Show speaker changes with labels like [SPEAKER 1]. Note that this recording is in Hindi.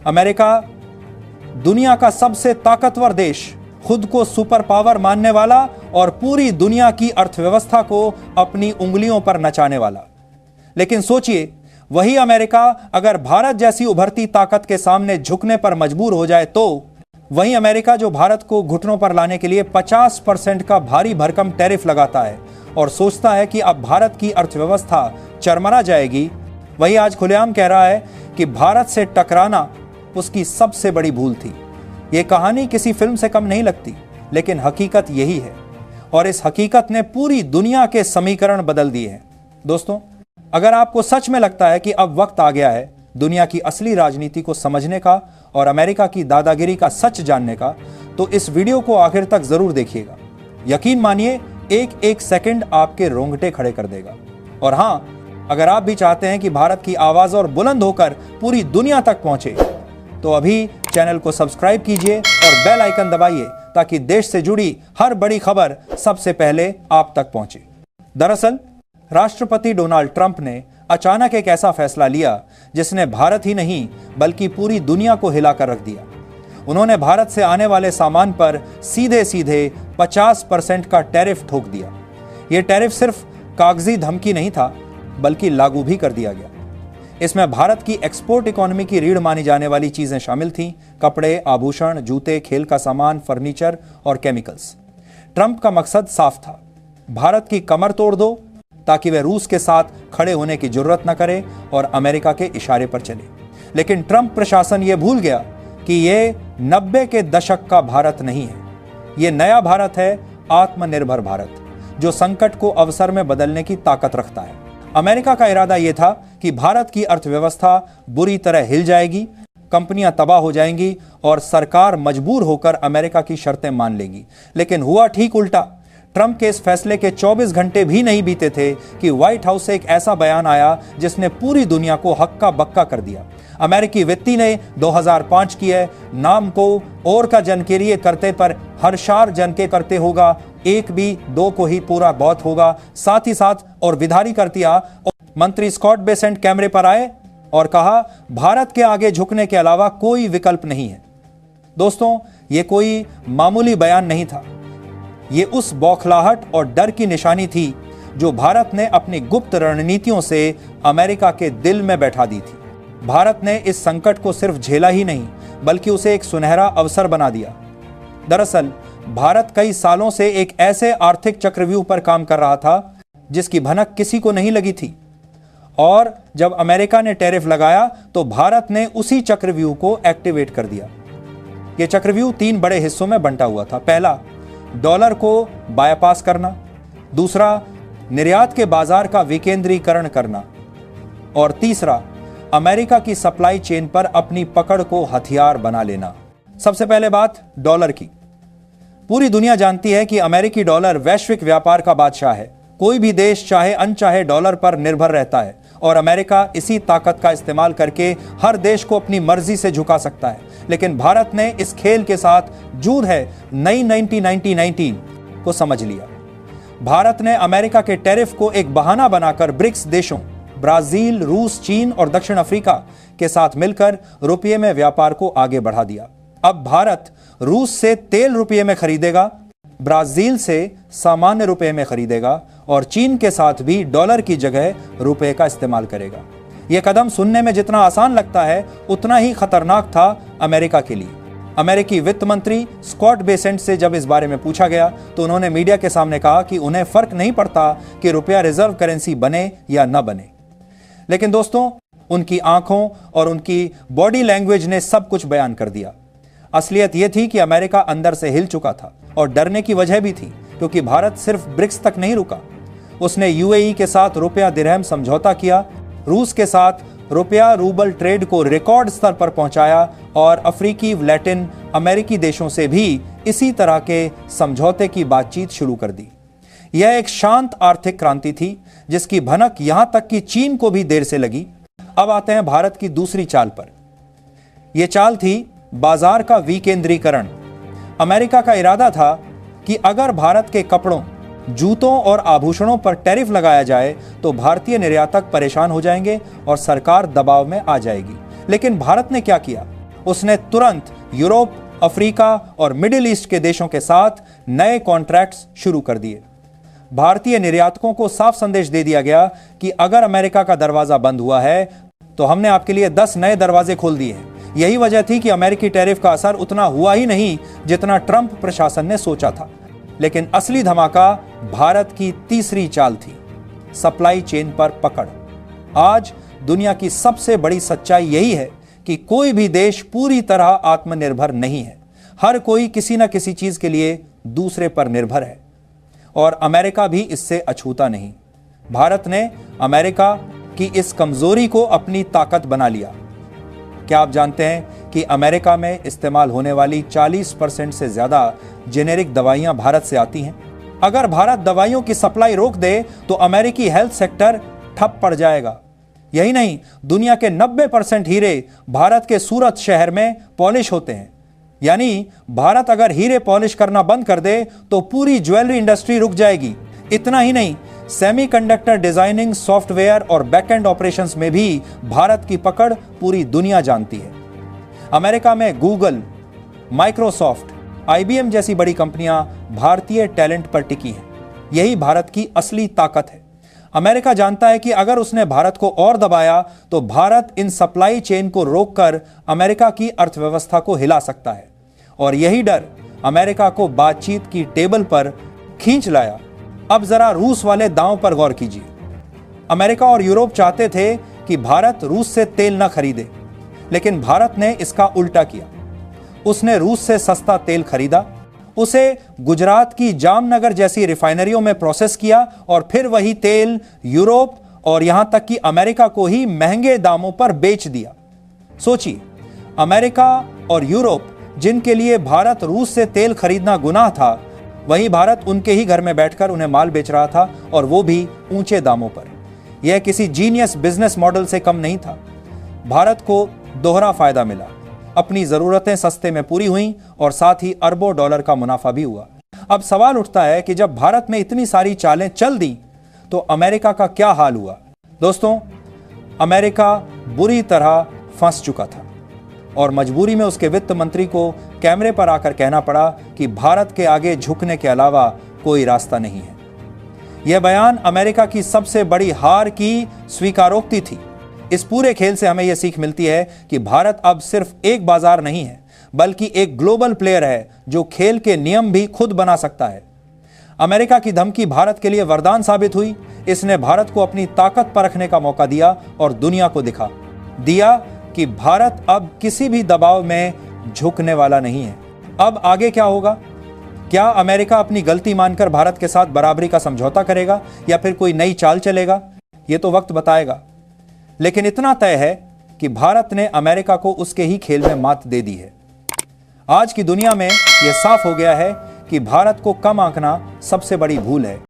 [SPEAKER 1] अमेरिका दुनिया का सबसे ताकतवर देश, खुद को सुपर पावर मानने वाला और पूरी दुनिया की अर्थव्यवस्था को अपनी उंगलियों पर नचाने वाला। लेकिन सोचिए, वही अमेरिका अगर भारत जैसी उभरती ताकत के सामने झुकने पर मजबूर हो जाए तो वही अमेरिका जो भारत को घुटनों पर लाने के लिए 50% का भारी भरकम टैरिफ लगाता है और सोचता है कि अब भारत की अर्थव्यवस्था चरमरा जाएगी, वही आज खुलेआम कह रहा है कि भारत से टकराना उसकी सबसे बड़ी भूल थी। यह कहानी किसी फिल्म से कम नहीं लगती, लेकिन हकीकत यही है और इस हकीकत ने पूरी दुनिया के समीकरण बदल दिए हैं। दोस्तों, अगर आपको सच में लगता है कि अब वक्त आ गया है दुनिया की असली राजनीति को समझने का और अमेरिका की दादागिरी का सच जानने का, तो इस वीडियो को आखिर तक जरूर देखिएगा। यकीन मानिए, एक एक सेकंड आपके रोंगटे खड़े कर देगा। और हां, अगर आप भी चाहते हैं कि भारत की आवाज और बुलंद होकर पूरी दुनिया तक पहुंचे, तो अभी चैनल को सब्सक्राइब कीजिए और बेल आइकन दबाइए ताकि देश से जुड़ी हर बड़ी खबर सबसे पहले आप तक पहुंचे। दरअसल राष्ट्रपति डोनाल्ड ट्रंप ने अचानक एक ऐसा फैसला लिया जिसने भारत ही नहीं बल्कि पूरी दुनिया को हिलाकर रख दिया। उन्होंने भारत से आने वाले सामान पर सीधे सीधे 50% का टैरिफ ठोक दिया। यह टैरिफ सिर्फ कागजी धमकी नहीं था, बल्कि लागू भी कर दिया गया। इसमें भारत की एक्सपोर्ट इकोनॉमी की रीढ़ मानी जाने वाली चीजें शामिल थीं: कपड़े, आभूषण, जूते, खेल का सामान, फर्नीचर और केमिकल्स। ट्रंप का मकसद साफ था, भारत की कमर तोड़ दो ताकि वह रूस के साथ खड़े होने की जरूरत न करे और अमेरिका के इशारे पर चले। लेकिन ट्रंप प्रशासन यह भूल गया कि यह 90 के दशक का भारत नहीं है, यह नया भारत है, आत्मनिर्भर भारत, जो संकट को अवसर में बदलने की ताकत रखता है। अमेरिका का इरादा यह था कि भारत की अर्थव्यवस्था बुरी तरह हिल जाएगी, कंपनियां तबाह हो जाएंगी और सरकार मजबूर होकर अमेरिका की शर्तें मान लेगी। लेकिन हुआ ठीक उल्टा। ट्रंप के इस फैसले के 24 घंटे भी नहीं बीते थे कि व्हाइट हाउस से एक ऐसा बयान आया जिसने पूरी दुनिया को हक्का बक्का कर दिया। अमेरिकी वित्ती ने 2005 की है, नाम को और का जन के लिए करते पर हर्षार जन के करते होगा, एक भी दो को ही पूरा बहुत होगा। साथ ही साथ और विधारी कर दिया। मंत्री स्कॉट बेसेंट कैमरे पर आए और कहा, भारत के आगे झुकने के अलावा कोई विकल्प नहीं है। दोस्तों, यह कोई मामूली बयान नहीं था, ये उस बौखलाहट और डर की निशानी थी जो भारत ने अपनी गुप्त रणनीतियों से अमेरिका के दिल में बैठा दी थी। भारत ने इस संकट को सिर्फ झेला ही नहीं, बल्कि उसे एक सुनहरा अवसर बना दिया। दरअसल भारत कई सालों से एक ऐसे आर्थिक चक्रव्यूह पर काम कर रहा था जिसकी भनक किसी को नहीं लगी थी, और जब अमेरिका ने टैरिफ लगाया तो भारत ने उसी चक्रव्यूह को एक्टिवेट कर दिया। यह चक्रव्यूह 3 बड़े हिस्सों में बंटा हुआ था। पहला, डॉलर को बायपास करना, दूसरा, निर्यात के बाजार का विकेंद्रीकरण करना, और तीसरा, अमेरिका की सप्लाई चेन पर अपनी पकड़ को हथियार बना लेना। सबसे पहले बात डॉलर की। पूरी दुनिया जानती है कि अमेरिकी डॉलर वैश्विक व्यापार का बादशाह है। कोई भी देश चाहे अनचाहे डॉलर पर निर्भर रहता है और अमेरिका इसी ताकत का इस्तेमाल करके हर देश को अपनी मर्जी से झुका सकता है। लेकिन भारत ने इस खेल के साथ जूद है नई 1919 को समझ लिया। भारत ने अमेरिका के टैरिफ को एक बहाना बनाकर ब्रिक्स देशों ब्राजील, रूस, चीन और दक्षिण अफ्रीका के साथ मिलकर रुपये में व्यापार को आगे बढ़ा दिया। अब भारत रूस से तेल रुपये में खरीदेगा, ब्राजील से सामान्य रुपये में खरीदेगा और चीन के साथ भी डॉलर की जगह रुपये का इस्तेमाल करेगा। यह कदम सुनने में जितना आसान लगता है, उतना ही खतरनाक था अमेरिका के लिए। अमेरिकी वित्त मंत्री स्कॉट बेसेंट से जब इस बारे में पूछा गया तो उन्होंने मीडिया के सामने कहा कि उन्हें फर्क नहीं पड़ता कि रुपया रिजर्व करेंसी बने या न बने। लेकिन दोस्तों, उनकी आंखों और उनकी बॉडी लैंग्वेज ने सब कुछ बयान कर दिया। असलियत यह थी कि अमेरिका अंदर से हिल चुका था और डरने की वजह भी थी, क्योंकि भारत सिर्फ ब्रिक्स तक नहीं रुका। उसने यूएई के साथ रुपया दिरहम समझौता किया, रूस के साथ रुपया रूबल ट्रेड को रिकॉर्ड स्तर पर पहुंचाया और अफ्रीकी, लैटिन अमेरिकी देशों से भी इसी तरह के समझौते की बातचीत शुरू कर दी। यह एक शांत आर्थिक क्रांति थी जिसकी भनक यहां तक कि चीन को भी देर से लगी। अब आते हैं भारत की दूसरी चाल पर। यह चाल थी बाजार का विकेंद्रीकरण। अमेरिका का इरादा था कि अगर भारत के कपड़ों, जूतों और आभूषणों पर टैरिफ लगाया जाए तो भारतीय निर्यातक परेशान हो जाएंगे और सरकार दबाव में आ जाएगी। लेकिन भारत ने क्या किया? उसने तुरंत यूरोप, अफ्रीका और मिडिल ईस्ट के देशों के साथ नए कॉन्ट्रैक्ट्स शुरू कर दिए। भारतीय निर्यातकों को साफ संदेश दे दिया गया कि अगर अमेरिका का दरवाजा बंद हुआ है तो हमने आपके लिए 10 नए दरवाजे खोल दिए हैं। यही वजह थी कि अमेरिकी टैरिफ का असर उतना हुआ ही नहीं जितना ट्रंप प्रशासन ने सोचा था। लेकिन असली धमाका भारत की तीसरी चाल थी, सप्लाई चेन पर पकड़। आज दुनिया की सबसे बड़ी सच्चाई यही है कि कोई भी देश पूरी तरह आत्मनिर्भर नहीं है। हर कोई किसी न किसी चीज के लिए दूसरे पर निर्भर है और अमेरिका भी इससे अछूता नहीं। भारत ने अमेरिका की इस कमजोरी को अपनी ताकत बना लिया। क्या आप जानते हैं कि अमेरिका में इस्तेमाल होने वाली 40% से ज्यादा जेनेरिक दवाइयां भारत से आती हैं? अगर भारत दवाइयों की सप्लाई रोक दे तो अमेरिकी हेल्थ सेक्टर ठप पड़ जाएगा। यही नहीं, दुनिया के 90% हीरे भारत के सूरत शहर में पॉलिश होते हैं। यानी भारत अगर हीरे पॉलिश करना बंद कर दे तो पूरी ज्वेलरी इंडस्ट्री रुक जाएगी। इतना ही नहीं, सेमीकंडक्टर डिजाइनिंग, सॉफ्टवेयर और बैकएंड ऑपरेशंस में भी भारत की पकड़ पूरी दुनिया जानती है। अमेरिका में गूगल, माइक्रोसॉफ्ट, IBM जैसी बड़ी कंपनियां भारतीय टैलेंट पर टिकी हैं। यही भारत की असली ताकत है। अमेरिका जानता है कि अगर उसने भारत को और दबाया तो भारत इन सप्लाई चेन को रोककर अमेरिका की अर्थव्यवस्था को हिला सकता है। और यही डर अमेरिका को बातचीत की टेबल पर खींच लाया। अब जरा रूस वाले दांव पर गौर कीजिए। अमेरिका और यूरोप चाहते थे कि भारत रूस से तेल न खरीदे, लेकिन भारत ने इसका उल्टा किया। उसने रूस से सस्ता तेल खरीदा, उसे गुजरात की जामनगर जैसी रिफाइनरियों में प्रोसेस किया और फिर वही तेल यूरोप और यहां तक कि अमेरिका को ही महंगे दामों पर बेच दिया। सोचिए, अमेरिका और यूरोप जिनके लिए भारत रूस से तेल खरीदना गुनाह था, वही भारत उनके ही घर में बैठकर उन्हें माल बेच रहा था, और वो भी ऊंचे दामों पर। यह किसी जीनियस बिजनेस मॉडल से कम नहीं था। भारत को दोहरा फायदा मिला, अपनी जरूरतें सस्ते में पूरी हुईं और साथ ही अरबों डॉलर का मुनाफा भी हुआ। अब सवाल उठता है कि जब भारत में इतनी सारी चालें चल दी तो अमेरिका का क्या हाल हुआ? दोस्तों, अमेरिका बुरी तरह फंस चुका था और मजबूरी में उसके वित्त मंत्री को कैमरे पर आकर कहना पड़ा कि भारत के आगे झुकने के अलावा कोई रास्ता नहीं है। यह बयान अमेरिका की सबसे बड़ी हार की स्वीकारोक्ति थी। इस पूरे खेल से हमें यह सीख मिलती है कि भारत अब सिर्फ एक बाजार नहीं है, बल्कि एक ग्लोबल प्लेयर है जो खेल के नियम भी खुद बना सकता है। अमेरिका की धमकी भारत के लिए वरदान साबित हुई। इसने भारत को अपनी ताकत परखने का मौका दिया और दुनिया को दिखा दिया कि भारत अब किसी भी दबाव में झुकने वाला नहीं है। अब आगे क्या होगा? क्या अमेरिका अपनी गलती मानकर भारत के साथ बराबरी का समझौता करेगा या फिर कोई नई चाल चलेगा? यह तो वक्त बताएगा। लेकिन इतना तय है कि भारत ने अमेरिका को उसके ही खेल में मात दे दी है। आज की दुनिया में यह साफ हो गया है कि भारत को कम आंकना सबसे बड़ी भूल है।